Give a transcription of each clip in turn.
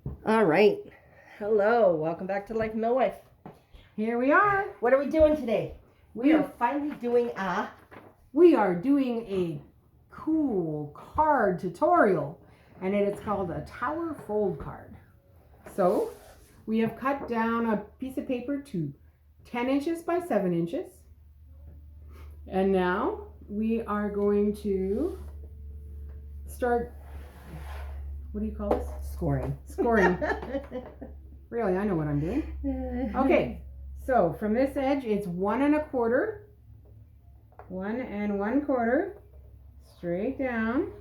All right. Hello. Welcome back to Life Millwife. Here we are. What are we doing today? We are finally doing a cool card tutorial, and it's called a tower fold card. So we have cut down a piece of paper to 10 inches by 7 inches. And now we are going to start, what do you call this? scoring. Scoring. Really, I know what I'm doing. Okay, so from this edge, it's 1 1/4, 1 1/4, straight down,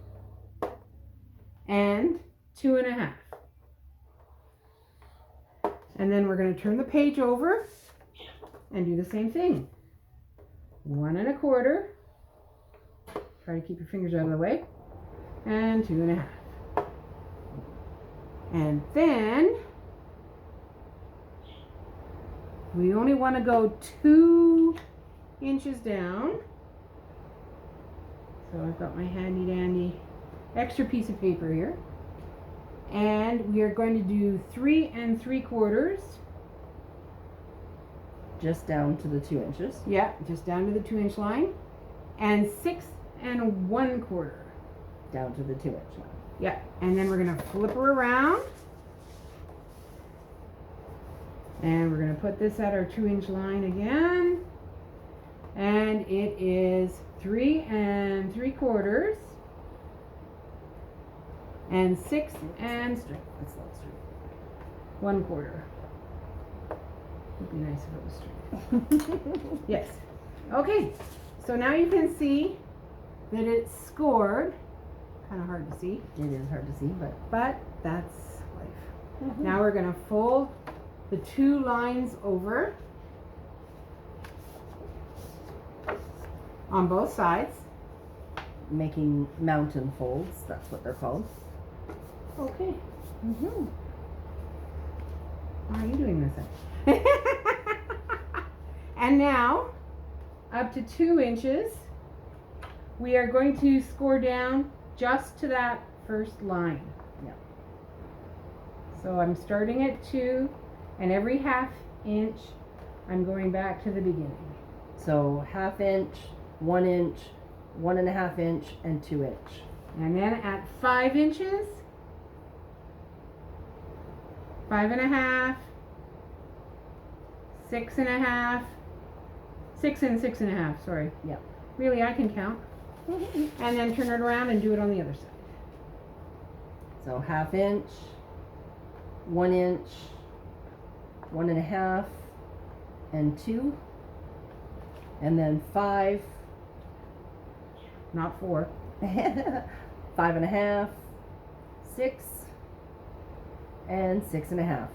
and 2 1/2. And then we're going to turn the page over and do the same thing. 1 1/4. Try to keep your fingers out of the way. And 2 1/2. And then we only want to go 2 inches down. So I've got my handy dandy extra piece of paper here. And we are going to do 3 3/4. Just down to the 2 inches. Yeah, just down to the 2 inch line. And 6 1/4. Down to the 2 inch line. Yeah, and then we're going to flip her around. And we're going to put this at our 2 inch line again. And it is 3 3/4. And 6 That's not straight. 1/4. Would be nice if it was straight. Yes. Okay, so now you can see that it's scored. Kind of hard to see, It is hard to see, but that's life. Now we're going to fold the 2 lines over on both sides. making mountain folds. That's what they're called. Okay. Mm-hmm. How are you doing this then? And now, up to 2 inches, we are going to score down just to that first line. Yeah. So I'm starting at 2, and every 1/2 inch, I'm going back to the beginning. So 1/2 inch, 1 inch, 1 1/2 inch, and 2 inch. And then at 5 inches, 5 1/2, 6 1/2, 6 and 6 1/2, sorry. Yeah. Really, I can count. And then turn it around and do it on the other side. So 1/2 inch, 1 inch, 1 1/2, and 2. And then 5, Not 4. 5 1/2, 6, and 6 1/2.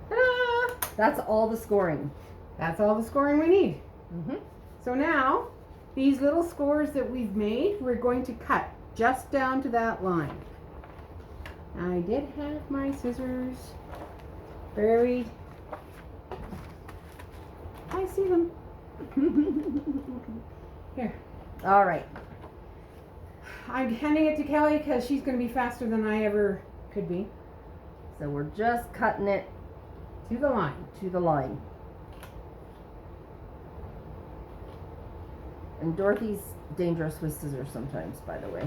Ta-da! That's all the scoring. That's all the scoring we need. Mm-hmm. So now, these little scores that we've made, we're going to cut just down to that line. I did have my scissors buried. I see them. Here. All right. I'm handing it to Kelly because she's going to be faster than I ever could be. So we're just cutting it To the line. to the line. And Dorothy's dangerous with scissors sometimes, by the way.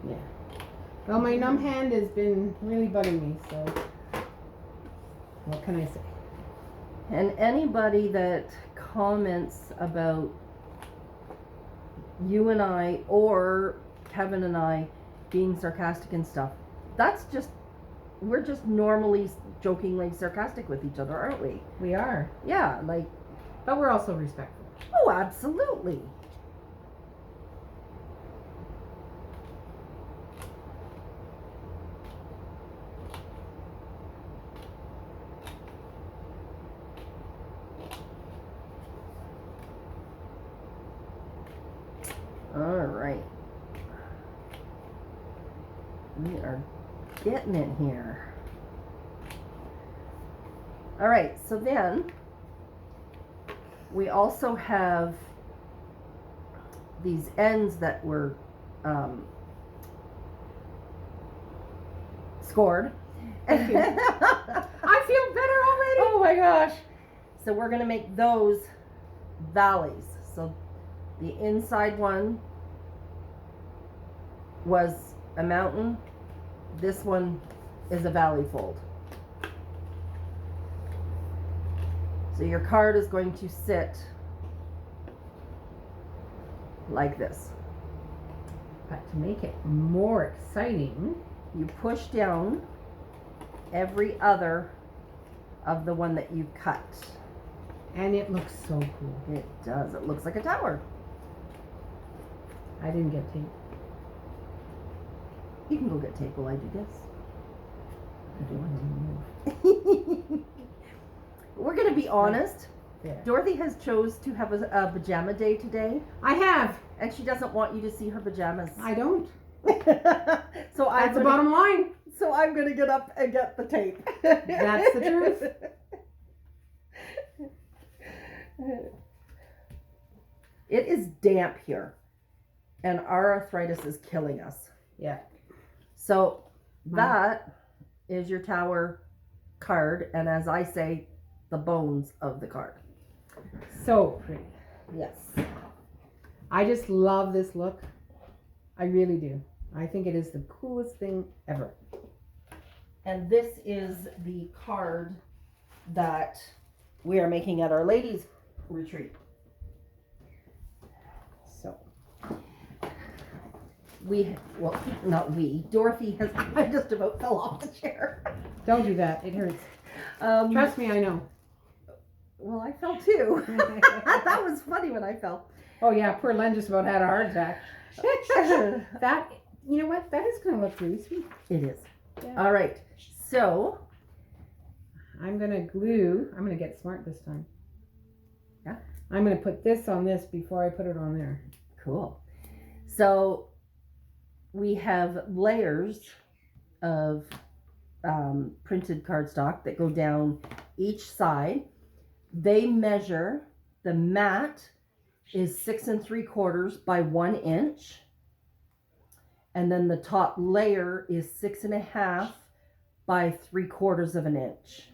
Yeah. Well, my numb hand has been really bugging me, so what can I say? And anybody that comments about you and I or Kevin and I being sarcastic and stuff, we're just normally jokingly sarcastic with each other, aren't we? We are. Yeah, like, But we're also respectful. oh, absolutely. All right. We are getting it here. All right, so then we also have these ends that were scored, Thank you. I feel better already. Oh my gosh. So we're going to make those valleys. So the inside one was a mountain. This one is a valley fold. So your card is going to sit like this. But to make it more exciting, You push down every other of the one that you cut. and it looks so cool. It does. It looks like a tower. I didn't get tape. You can go get tape while I do this. I don't want to move. We're going to be honest. There. Dorothy has chose to have a pajama day today, I have. and she doesn't want you to see her pajamas. I don't. So That's the bottom line. So I'm gonna get up and get the tape. That's the truth. It is damp here, and our arthritis is killing us. Yeah. So that is your tower card, and as I say, the bones of the card. So pretty. Yes. I just love this look. I really do. I think it is the coolest thing ever. And this is the card that we are making at our ladies' retreat. So Dorothy has, I just about fell off the chair. don't do that. It hurts. Trust me, I know. Well, I fell too. That was funny when I fell. Oh yeah, poor Len just about had a heart attack. That, you know what? That is going to look really sweet. It is. Yeah. All right. So, I'm going to glue. I'm going to get smart this time. Yeah. I'm going to put this on this before I put it on there. cool. So, we have layers of printed cardstock that go down each side. They measure, the mat is 6 3/4 by 1 inch. And then the top layer is 6 1/2 by 3/4 of an inch.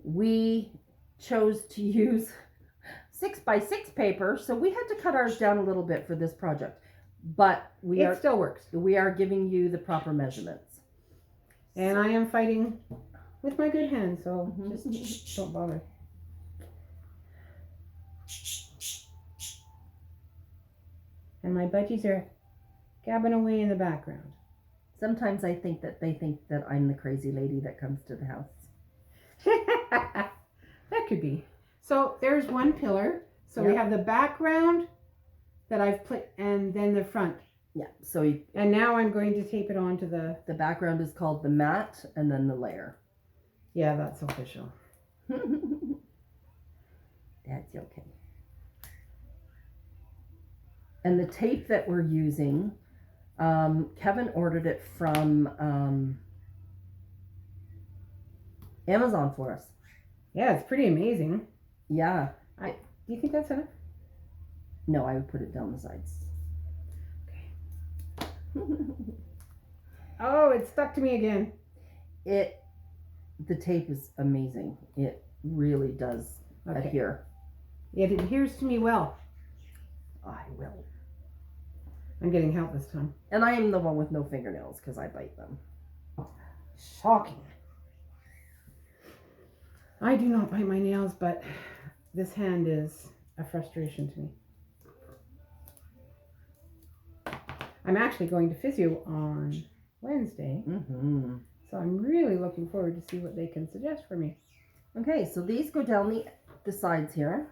We chose to use 6 by 6 paper, so we had to cut ours down a little bit for this project. But It still works. we are giving you the proper measurements. And I am fighting with my good hand, so Mhm. just don't bother. And my budgies are gabbing away in the background. Sometimes I think that they think that I'm the crazy lady that comes to the house. That could be. So there's one pillar. So we Yep. have the background that I've put, and then the front. Yeah, so you, And now I'm going to tape it onto the. the background is called the mat and then the layer. Yeah, that's official. That's okay. And the tape that we're using, Kevin ordered it from Amazon for us. Yeah, it's pretty amazing. Yeah. Do you think that's enough? No, I would put it down the sides. Oh, it stuck to me again. The tape is amazing. It really does Okay. adhere. It adheres to me well. I will. I'm getting help this time. And I am the one with no fingernails because I bite them. Shocking. I do not bite my nails, but this hand is a frustration to me. I'm actually going to physio on Wednesday, Mm-hmm. so I'm really looking forward to see what they can suggest for me. Okay, so these go down the sides here.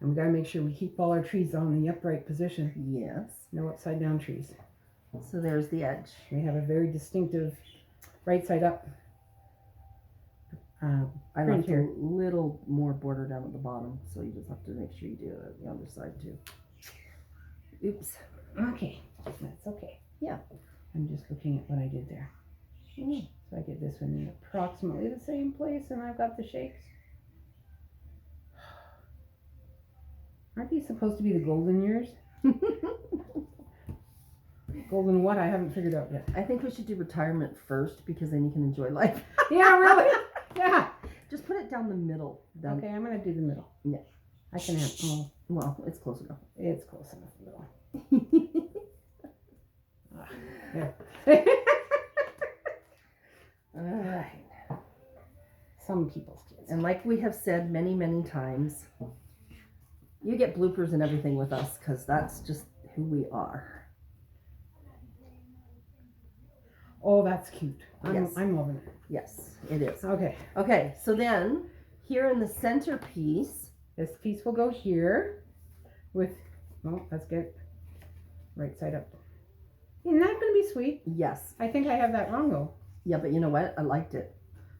And we got to make sure we keep all our trees on the upright position. Yes. No upside down trees. So there's the edge. We have a very distinctive right side up. I print left here. a little more border down at the bottom, so you just have to make sure you do it on the other side too. Oops. Okay, that's okay. Yeah. I'm just looking at what I did there. Mm. So I get this one in approximately the same place, and I've got the shakes. Aren't these supposed to be the golden years? Golden what? I haven't figured out yet. I think we should do retirement first because then you can enjoy life. Yeah, really? Yeah. Just put it down the middle. Down. Okay, I'm gonna do the middle. Yeah. I can have. Oh, Well, it's close enough. it's close enough. Middle. Yeah. Alright. Some people's kids. And like we have said many, many times, you get bloopers and everything with us because that's just who we are. Oh, that's cute. Yes. I'm loving it. Yes, it is. Okay. Okay, so then here in the centerpiece, This piece will go here with, well, let's get right side up. Isn't that going to be sweet? yes. I think I have that wrong though. Yeah, but you know what? I liked it.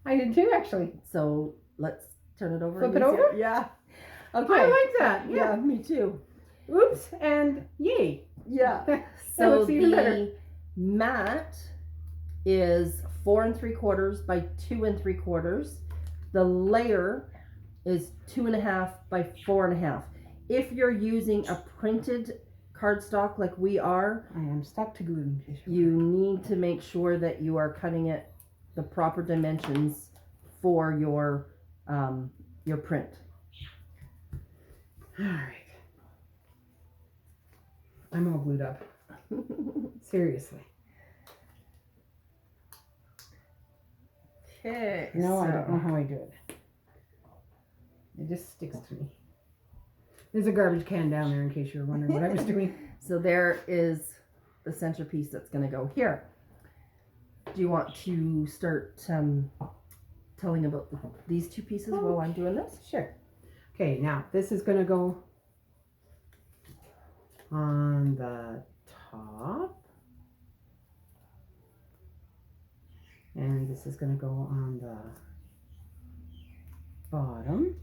I did too, actually. So let's turn it over. Flip and it use over? Yeah. Okay. I like that. yeah, Yeah. me too. Oops and yay. Yeah. That So looks even better. the mat is 4 3/4 by 2 3/4. The layer is 2.5 by 4.5. If you're using a printed cardstock like we are, I am stuck to glue. you need to make sure that you are cutting it the proper dimensions for your print. All right. I'm all glued up. Seriously. Okay. No, I don't know how I do it. It just sticks to me. There's a garbage can down there in case you were wondering what I was doing. So there is the centerpiece that's going to go here. Do you want to start telling about these two pieces while I'm doing this? Sure. Okay, now this is going to go on the top. And this is going to go on the bottom.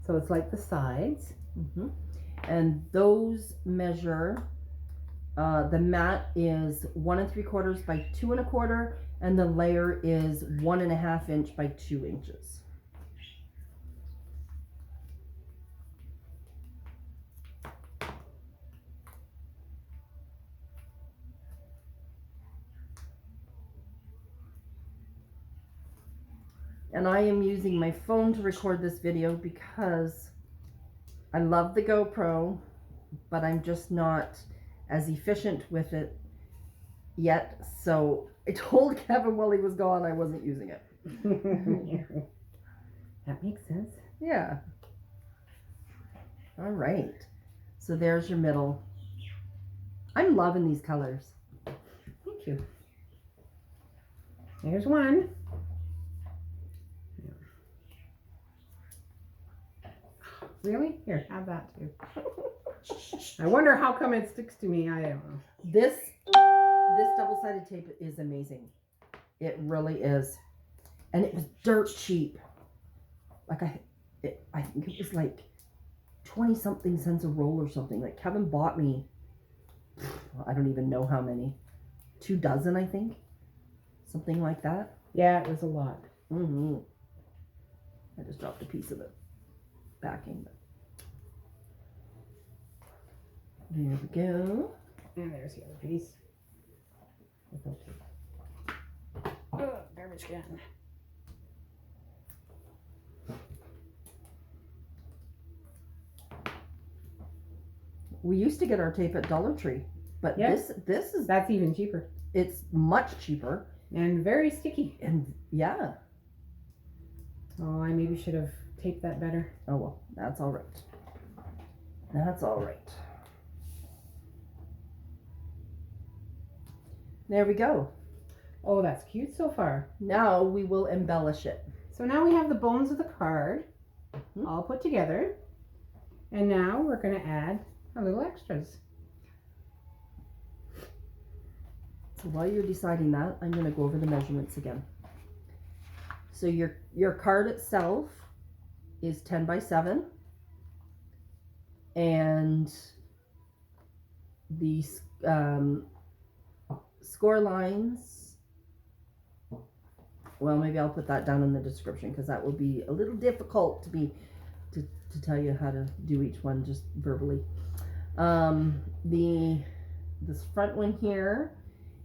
So it's like the sides. Mm-hmm. And those measure, the mat is 1 3/4 by 2 1/4, and the layer is 1.5 inch by 2 inches. And I am using my phone to record this video because I love the GoPro, but I'm just not as efficient with it yet. So I told Kevin while he was gone I wasn't using it. That makes sense. Yeah. All right. So there's your middle. I'm loving these colors. Thank you. There's one. Really? Here, have that too. I wonder how come it sticks to me. I don't know. This double-sided tape is amazing. It really is. And it was dirt cheap. Like I think it was like 20 something cents a roll or something. Like Kevin bought me, I don't even know how many. 2 dozen, I think. Something like that. Yeah, it was a lot. Mm-hmm. I just dropped a piece of it. Backing. There we go. And there's the other piece. Without tape. Oh, garbage can. We used to get our tape at Dollar Tree, but Yes. this is That's even cheaper. it's much cheaper And very sticky. and yeah. Oh, I maybe should have taped that better. Oh well, that's all right. That's all right. There we go. Oh, that's cute so far. Now we will embellish it. So now we have the bones of the card Mhm. all put together. And now we're going to add our little extras. So while you're deciding that, I'm going to go over the measurements again. So your card itself is 10 by 7, and the score lines, well, maybe I'll put that down in the description because that will be a little difficult to tell you how to do each one just verbally. The this front one here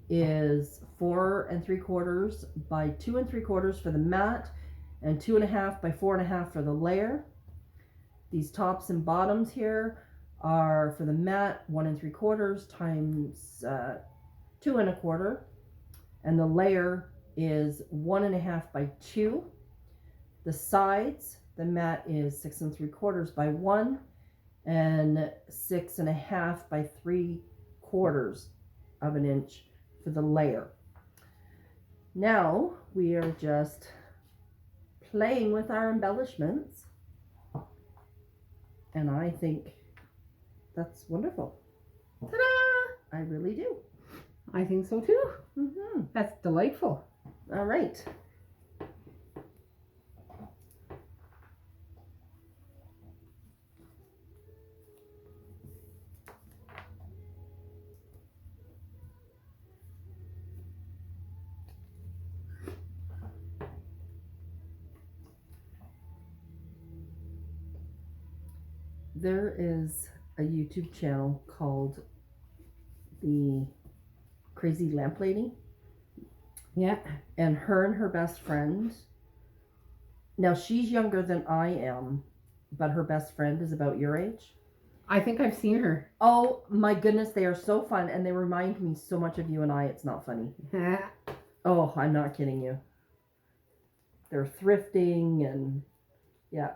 is 4 3/4 by 2 3/4 for the mat, and 2 1/2 by 4 1/2 for the layer. These tops and bottoms here are for the mat 1 3/4 times 2 1/4, and the layer is 1 1/2 by 2. The sides, the mat is 6 3/4 by 1, and 6 1/2 by 3/4 of an inch for the layer. Now we are just playing with our embellishments, and I think that's wonderful. Ta-da! I really do. I think so too. Mm-hmm. That's delightful. All right. There is a YouTube channel called The Crazy Lamp Lady, Yeah. and her best friend, now she's younger than I am, but her best friend is about your age. I think I've seen her. Oh my goodness, they are so fun, and they remind me so much of you and I. It's not funny. Oh, I'm not kidding you. They're thrifting and yeah.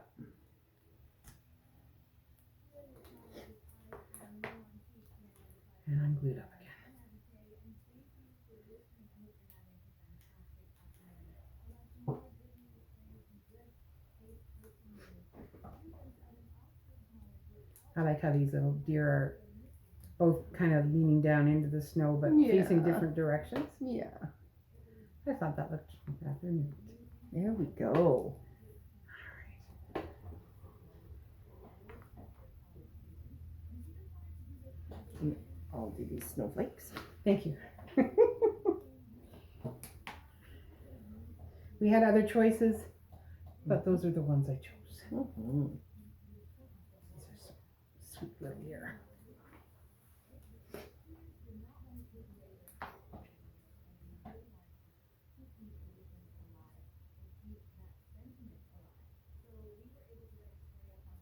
And I'm glued up again. I like how these little deer are both kind of leaning down into the snow, but facing Yeah. different directions. Yeah. I thought that looked rather neat. There we go. I'll do these snowflakes. Thank you. We had other choices, but those are the ones I chose. Mm-hmm. These are so sweet little deer.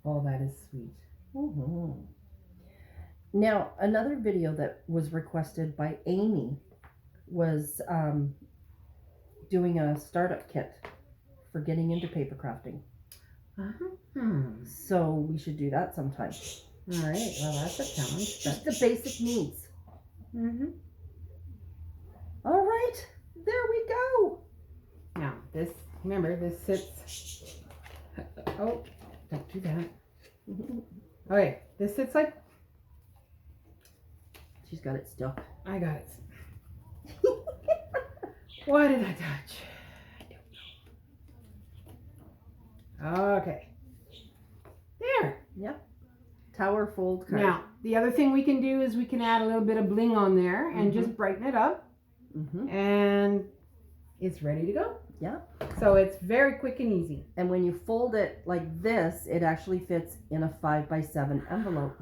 Oh, that is sweet. Mm-hmm. Now, another video that was requested by Amy was doing a startup kit for getting into paper crafting. So we should do that sometime. All right. Well, that's a challenge. Just the basic needs. Mm-hmm. All right, there we go. Now, this, remember, this sits. Oh, don't do that. Okay, this sits like. She's got it still. I got it. What did I touch? I don't know. Okay. There. Tower fold card. Now, the other thing we can do is we can add a little bit of bling on there and Mhm. just brighten it up, Mm-hmm. and it's ready to go. Yeah. So it's very quick and easy. And when you fold it like this, it actually fits in a 5x7 envelope.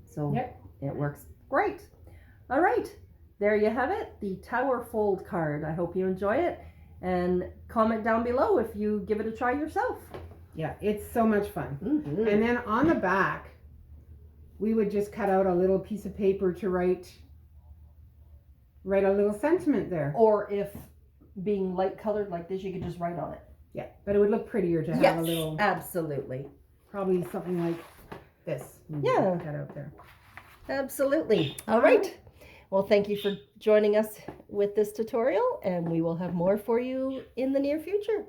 So Yep. it works great. All right, there you have it, the Tower Fold card. I hope you enjoy it, and comment down below if you give it a try yourself. Yeah, it's so much fun. Mm-hmm. And then on the back, we would just cut out a little piece of paper to write a little sentiment there. Or if being light colored like this, you could just write on it. Yeah, but it would look prettier to have Yes, a little, absolutely. probably something like this. Yeah. Cut out there. Absolutely. All right. Well, thank you for joining us with this tutorial, and we will have more for you in the near future.